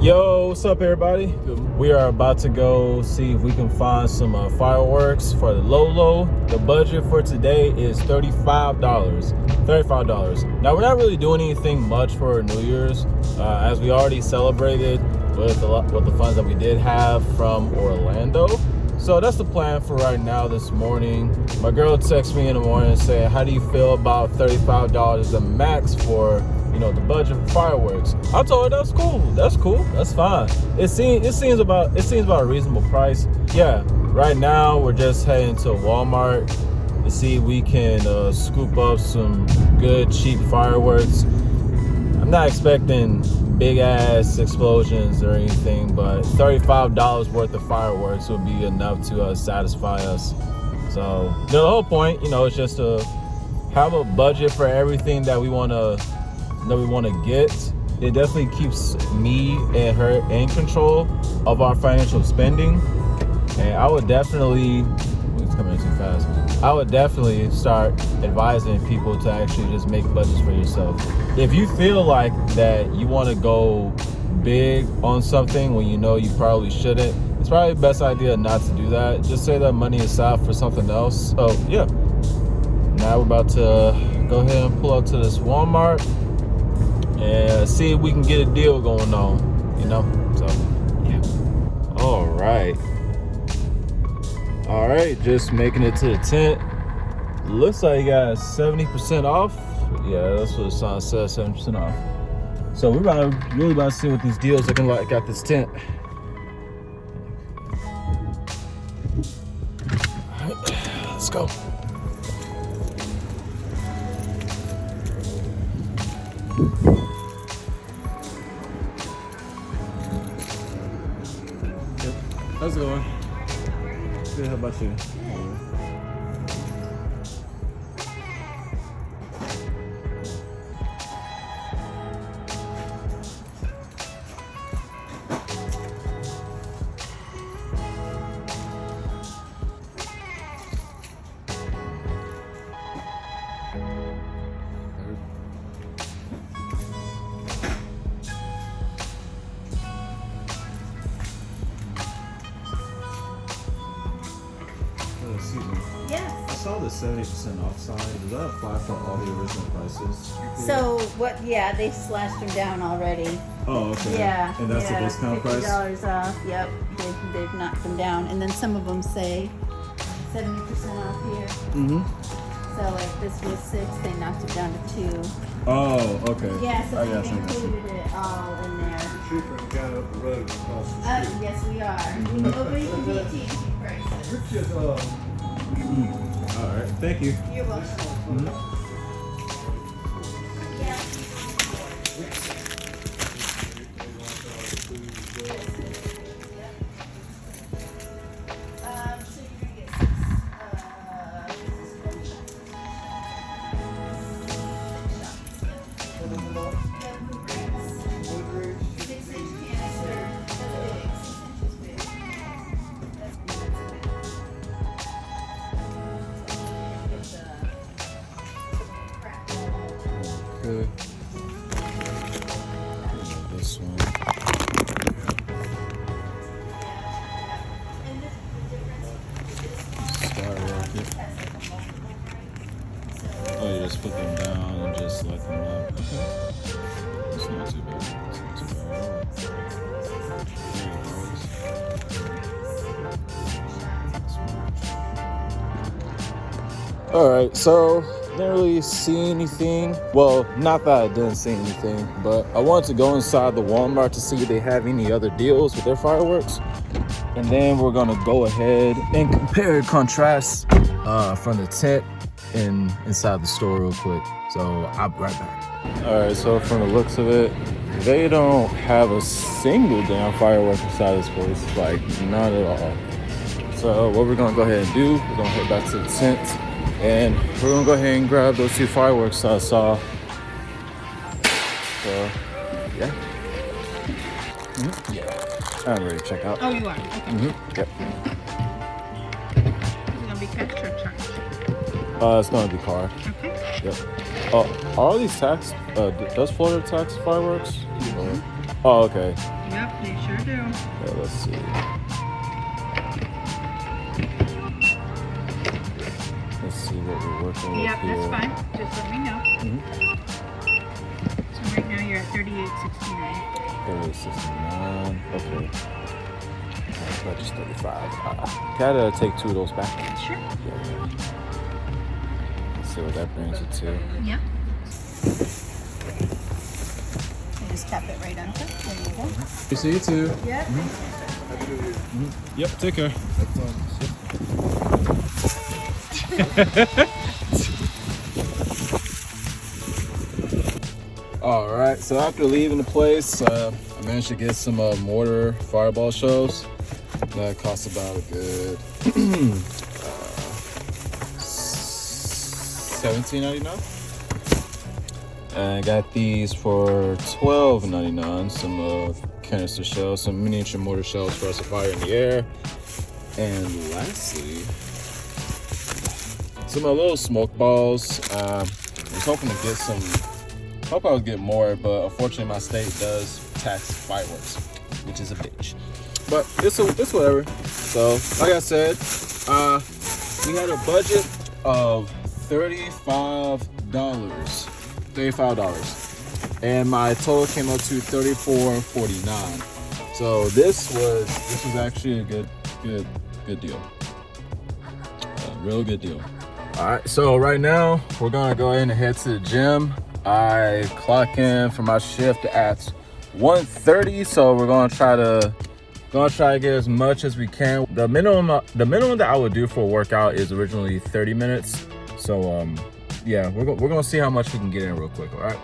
Yo, what's up, everybody? We are about to go see if we can find some fireworks for the Lolo. The budget for today is $35. Now, we're not really doing anything much for New Year's, as we already celebrated with the funds that we did have from Orlando. So that's the plan for right now. This morning, my girl texted me in the morning saying, "How do you feel about $35 the max for the budget for fireworks?" I told her that's cool, that's fine. It seems about a reasonable price. Yeah, right now we're just heading to Walmart to see if we can scoop up some good cheap fireworks. I'm not expecting big ass explosions or anything, but $35 worth of fireworks would be enough to satisfy us. So the whole point, is just to have a budget for everything that we want to get. It definitely keeps me and her in control of our financial spending. And I would definitely, it's coming in too fast. I would definitely start advising people to actually just make budgets for yourself. If you feel like that you want to go big on something when you probably shouldn't, it's probably the best idea not to do that. Just save that money aside for something else. So yeah, now we're about to go ahead and pull up to this Walmart and see if we can get a deal going on, so yeah. All right, just making it to the tent. Looks like you got 70% off. Yeah, that's what the sign says, 70% off. So we're really about to see what these deals looking like at this tent. All right, let's go. How's it going? Good, how about you? Excuse me. Yes. I saw the 70% off sign. Does that apply for all the original prices? So what? Yeah, they slashed them down already. Oh, okay. Yeah. And that's the discount price? $50 off. Yep. They've knocked them down, and then some of them say 70% off here. Mm-hmm. So like this was 6, they knocked it down to 2. Oh, okay. Yeah, so they I included it all in there. Cheaper than down up the road across the street. Yes, we are. But we can beat cheap prices. Just, All right, thank you. You're welcome. Yeah. So you're gonna get 6. Good. This one. Firework. Oh, you just put them down and just let them up. Okay. It's not too bad. All right, so didn't really see anything. Well, not that I didn't see anything, but I wanted to go inside the Walmart to see if they have any other deals with their fireworks. And then we're gonna go ahead and compare and contrast from the tent and inside the store real quick. So I'll be right back. All right, so from the looks of it, they don't have a single damn firework inside this place, like none at all. So what we're gonna go ahead and do, we're gonna head back to the tent and we're gonna go ahead and grab those 2 fireworks I saw. So yeah. Mm-hmm. Yeah. I'm ready to check out. Oh, you are? Okay. Mm-hmm. Yep. Is it gonna be cash or charge? It's gonna be car. Okay. Yep. Are all these tax? Does Florida tax fireworks? Mm-hmm. Oh, okay. Yep, they sure do. Yeah, let's see. Let's see what we're working with Yep, here. that's fine. Just let me know. Mhm. So right now you're at 38.69. 38.69. Okay. About just 35. Gotta take 2 of those back. Sure. Yeah. Let's see what that brings it to. Yep. You just tap it right on top. There you go. You see you too. Yep. Yep, take care. All right, so after leaving the place, I managed to get some mortar fireball shells. That cost about a good $17.99. And I got these for $12.99. Some canister shells, some miniature mortar shells for us to fire in the air. And lastly, some little smoke balls. I was hoping to get some. Hope I would get more, but unfortunately my state does tax fireworks, which is a bitch. But it's whatever. So, like I said, we had a budget of $35, and my total came up to $34.49. So this was actually a good deal. A real good deal. All right, so right now we're gonna go ahead and head to the gym. I clock in for my shift at 1:30, so we're gonna try to get as much as we can. The minimum that I would do for a workout is originally 30 minutes. So yeah, we're gonna see how much we can get in real quick. All right.